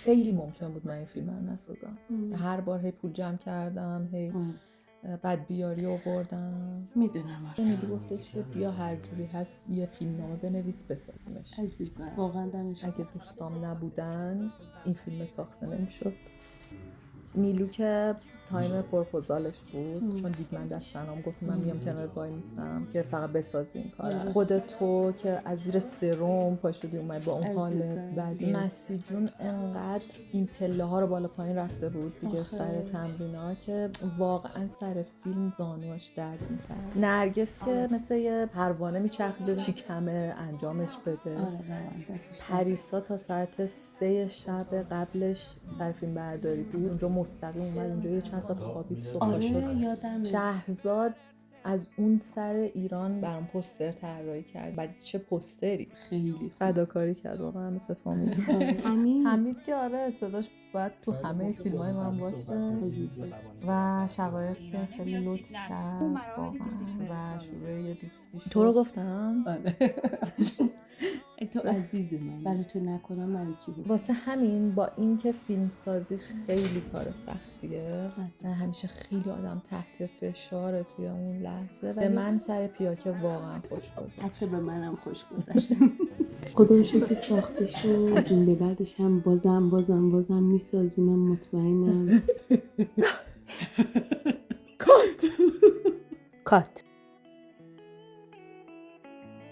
خیلی ممکن بود من این فیلم رو نسازم. هر بار هی پول جمع کردم، هی بعد بیاری آوردم. میدونم نیلو گفته که بیا هر جوری هست یه فیلمنامه بنویس بسازیمش. عزیزم واقعا دمش اگه دوستام نبودن این فیلم ساخته نمیشد. نیلو که تایم پروپوزالش بود چون دید من دستنام، گفت من میام کنار وای میسم که فقط بسازی این کار. خود تو که از زیر سرم پاشدی اومد با اون حال بعدی. مسی جون انقدر این پله ها رو بالا پایین رفته بود دیگه سر تمرینا که واقعا سر فیلم زانوش درد میکرد. نرگس که مثل یه پروانه میچرخید چی کمه انجامش بده. پریسا تا ساعت 3 شب قبلش سر فیلم برداری بود، اونجا مستقیم اومد اونجا یه چند ساعت خوابید صبح شد. شهرزاد از اون سر ایران برام پوستر طراحی کرد. بعد چه پوستری، خیلی فداکاری کرد واقعا مثل فامیل. حمید که آره صداش باید تو همه فیلمای من باشه و شقایق که خیلی لطف کرد واقعا و شروع یه دوستی شد. تو رو گفتم؟ آره. تو عزیز من، برای تو نکنم من کی بود. واسه همین با این که فیلم سازی خیلی کار سختیه و همیشه خیلی آدم تحت فشاره توی اون لحظه و به من سر پیاکه واقعا خوش گذشت. حتی به منم خوش گذشت. خدا رو شکر که ساخته شد. از این به بعدش هم بازم میسازیم. من مطمئنم. کات